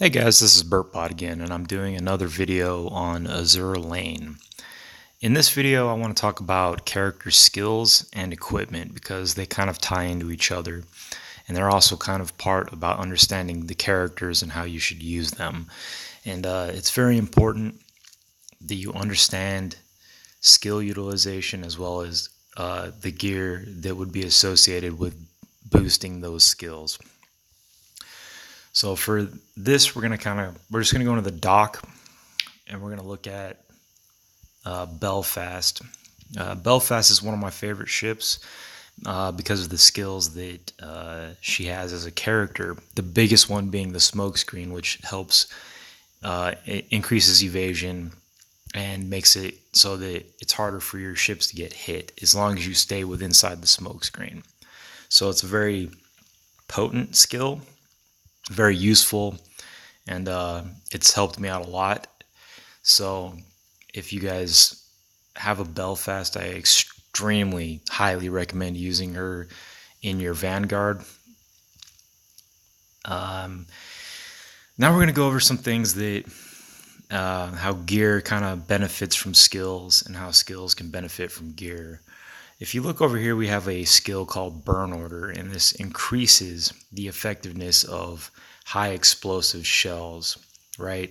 Hey guys, this is BurtBot again, and I'm doing another video on AzurLane. In this video, I want to talk about character skills and equipment because they kind of tie into each other, and they're also kind of part about understanding the characters and how you should use them. And it's very important that you understand skill utilization as well as the gear that would be associated with boosting those skills. So for this, we're just gonna go into the dock, and we're gonna look at Belfast. Belfast is one of my favorite ships because of the skills that she has as a character. The biggest one being the smokescreen, which helps it increases evasion and makes it so that it's harder for your ships to get hit as long as you stay inside the smokescreen. So it's a very potent skill, very useful, and it's helped me out a lot. So if you guys have a Belfast, I extremely highly recommend using her in your Vanguard. Now we're going to go over some things that how gear kind of benefits from skills and how skills can benefit from gear. If you look over here, we have a skill called Burn Order, and this increases the effectiveness of high explosive shells, right?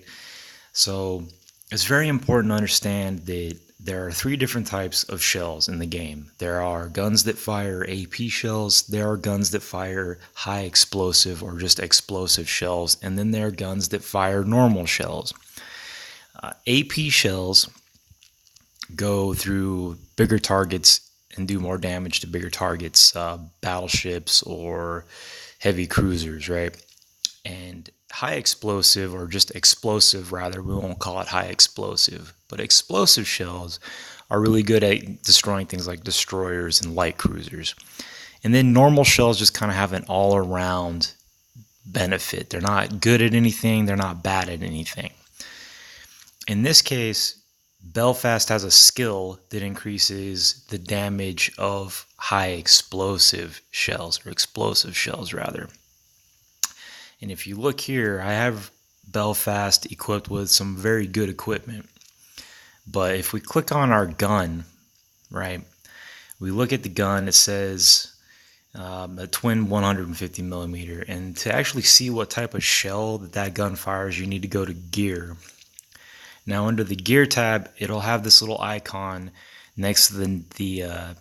So it's very important to understand that there are three different types of shells in the game. There are guns that fire AP shells, there are guns that fire high explosive or just explosive shells, and then there are guns that fire normal shells. AP shells go through bigger targets and do more damage to bigger targets, battleships or heavy cruisers, right? And high explosive, or just explosive rather, we won't call it high explosive, but explosive shells are really good at destroying things like destroyers and light cruisers. And then normal shells just kind of have an all-around benefit. They're not good at anything, they're not bad at anything. In this case, Belfast has a skill that increases the damage of high explosive shells, or explosive shells rather. And if you look here, I have Belfast equipped with some very good equipment. But if we click on our gun, right, we look at the gun, it says a twin 150 millimeter. And to actually see what type of shell that gun fires, you need to go to gear. Now under the gear tab, it'll have this little icon next to the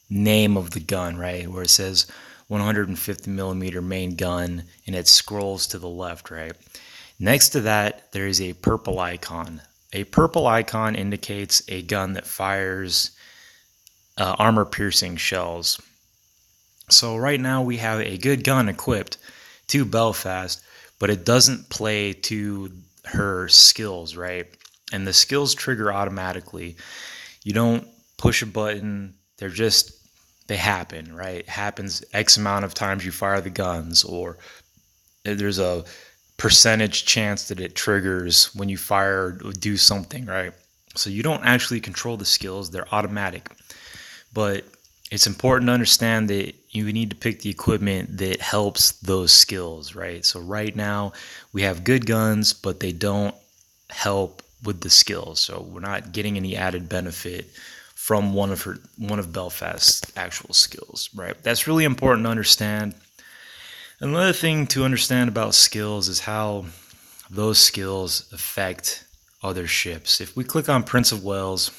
name of the gun, right, where it says 150 millimeter main gun, and it scrolls to the left, right? Next to that, there is a purple icon. A purple icon indicates a gun that fires armor-piercing shells. So right now we have a good gun equipped to Belfast, but it doesn't play to her skills, right? And the skills trigger automatically. You don't push a button, they happen, right? It happens X amount of times you fire the guns, or there's a percentage chance that it triggers when you fire or do something, right? So you don't actually control the skills, they're automatic. But it's important to understand that you need to pick the equipment that helps those skills, right? So right now we have good guns, but they don't help with the skills. So we're not getting any added benefit from one of Belfast's actual skills, right? That's really important to understand. Another thing to understand about skills is how those skills affect other ships. If we click on Prince of Wales,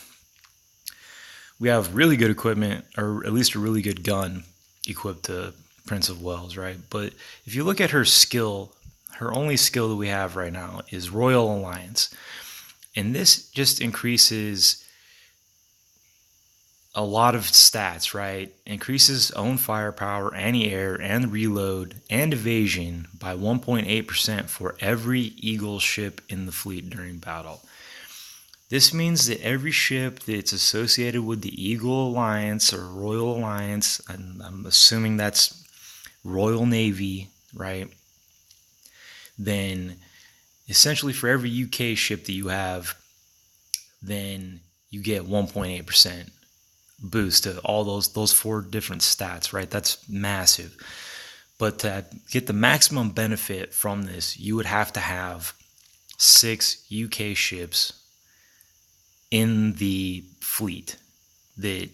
we have really good equipment, or at least a really good gun equipped to Prince of Wales, right? But if you look at her skill, her only skill that we have right now is Royal Alliance. And this just increases a lot of stats, right? Increases own firepower, anti-air, and reload, and evasion by 1.8% for every Eagle ship in the fleet during battle. This means that every ship that's associated with the Eagle Alliance or Royal Alliance, and I'm assuming that's Royal Navy, right? Then essentially for every UK ship that you have, then you get 1.8% boost to all those four different stats, right? That's massive. But to get the maximum benefit from this, you would have to have 6 UK ships in the fleet that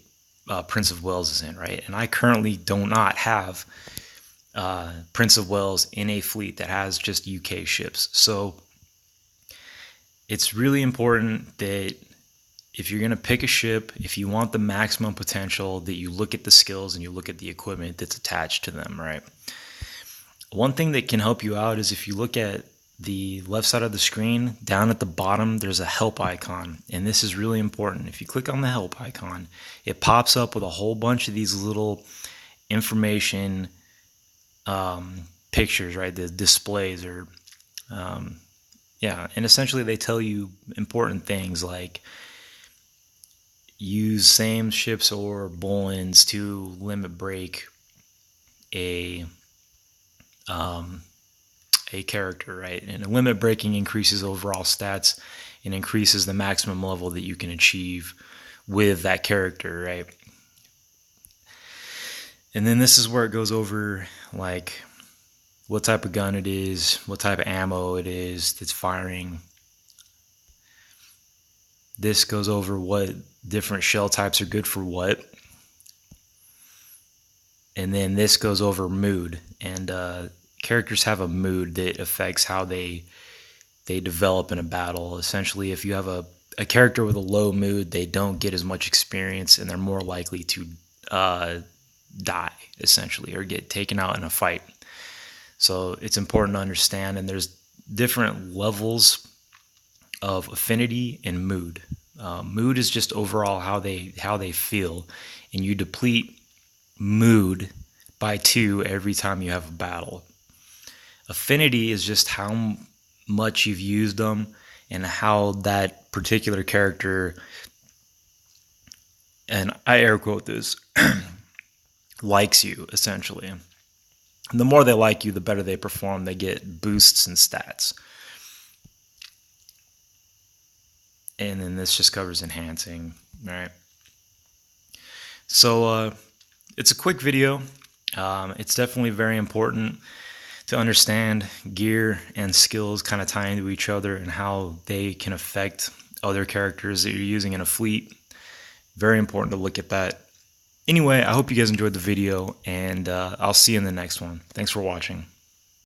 Prince of Wales is in, right? And I currently do not have Prince of Wales in a fleet that has just UK ships. So it's really important that if you're going to pick a ship, if you want the maximum potential, that you look at the skills and you look at the equipment that's attached to them, right? One thing that can help you out is if you look at the left side of the screen, down at the bottom, there's a help icon. And this is really important. If you click on the help icon, it pops up with a whole bunch of these little information pictures, right? The displays or, and essentially they tell you important things like use same ships or bullens to limit break a character, right? And a limit breaking increases overall stats and increases the maximum level that you can achieve with that character, right? And then this is where it goes over like what type of gun it is, what type of ammo it is that's firing. This goes over what different shell types are good for what. And then this goes over mood. And characters have a mood that affects how they develop in a battle. Essentially, if you have a character with a low mood, they don't get as much experience and they're more likely to die, essentially, or get taken out in a fight. So it's important to understand, and there's different levels of affinity and mood. Mood is just overall how they feel, and you deplete mood by 2 every time you have a battle. Affinity is just how much you've used them and how that particular character, and I air quote this, likes you, essentially. And the more they like you, the better they perform. They get boosts and stats. And then this just covers enhancing, right? So it's a quick video. It's definitely very important to understand gear and skills kind of tie into each other and how they can affect other characters that you're using in a fleet. Very important to look at that. Anyway, I hope you guys enjoyed the video, and I'll see you in the next one. Thanks for watching.